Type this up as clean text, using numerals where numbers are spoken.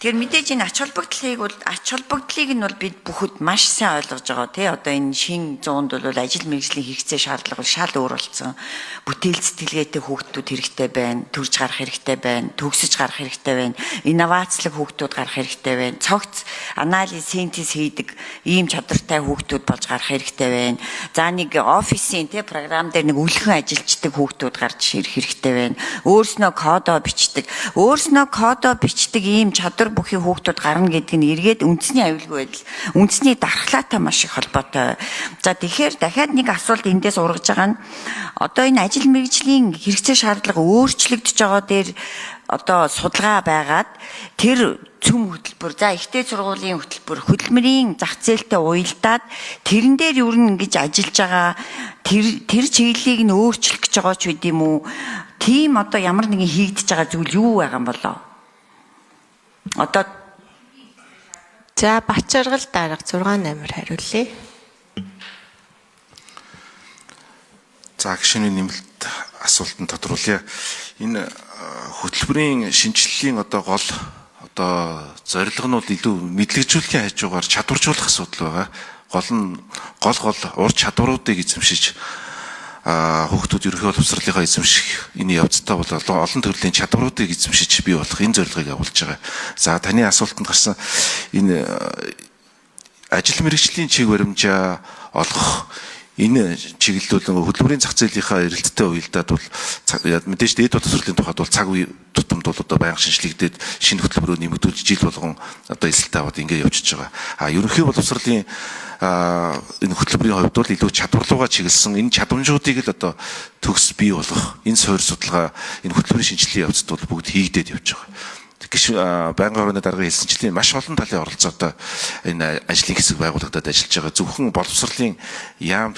Тэгэхээр мэдээж энэ ач холбогдлыг нь бол бид бүхэд маш сайн ойлгож байгаа тий. Одоо энэ шин зуунд бол ажил мэргэжлийн хэрэгцээ шаардлага бол шал өөр болсон. Бүтээл сэтгэлгээтэй хүүхдүүд хэрэгтэй байна, төрж гарах хэрэгтэй байна, төгсөж гарах хэрэгтэй байна, инновацлог хүүхдүүд гарах хэрэгтэй байна, цогц анализ, синтез хийдэг ийм чадвартай хүүхдүүд болж гарах хэрэгтэй байна. За нэг офисын тий програм дээр нэг үлхэн ажиллаждаг хүүхдүүд гарч ирэх хэрэгтэй байна. Өөрснөө кодоо бичдэг ийм чадвар бүхий хүүхдүүд гарна гэдэг нь эргээд үндэсний аюулгүй байдал, үндэсний дархлаатай маш их холбоотой. За тэгэхээр дахиад нэг асуулт эндээс ургаж байгаа нь одоо энэ ажил мэргэжлийн хэрэгцээ шаардлага өөрчлөгдөж байгаа дээр одоо судалгаа байгаад тэр цөм хөтөлбөр, за ихтэй сургуулийн хөтөлбөр, хөдөлмөрийн зах зээлтэй уялдаад тэрэн дээр юу ингэж ажиллаж байгаа тэр чиглэлийг нь өөрчлөх гэж байгаа ч үгүй юм уу? Тийм одоо ямар нэгэн хийгдэж байгаа зүйл юу байгаа юм болоо? Одоо за Бачаргал дарга 6-8 хариулъя. За гişүний нэмэлт асуултанд тодруулъя. Энэ хөтөлбөрийн шинжилгэлийн одоо гол одоо зорилго нь бол илүү мэдлэгжүүлэхийн хажуугаар чадваржуулах асуудал байгаа. Гол ур чадваруудыг эзэмшиж хүүхдүүд ерөнхий боловсролынхаа эзэмших энэ явцдаа бол олон төрлийн чадваруудыг эзэмшиж бий болох энэ зорилгыг агуулж байгаа. За таны асуултанд гарсан энэ ажил мэргэжлийн чиг баримжаа олгох энэ чиглэлүүд хөдөлмөрийн зах зээлийнхаа эрэлттэй уялдаад бол мэдээж дээд боловсролын тухайд бол цаг үе тутамд бол одоо байнга шинжилэгдээд шинэ хөтөлбөрөөр нэмэгдүүлж жил болгон одоо эсэлт аваад ингэ явчихж байгаа. Ерөнхий боловсролын энэ хөтөлбөрийн хувьд бол илүү чадварлуугаа чиглэсэн энэ чадамжуудыг л одоо төгс бий болгох энэ суурь судалгаа энэ хөтөлбөрийн шинжилгээний явцад бол бүгд хийгдээд явж байгаа. Байнгын хорооны даргын хэлсэнчлэн маш олон талын оролцоотой энэ ажлын хэсэг байгуулагдаад ажиллаж байгаа. Зөвхөн боловсролын яам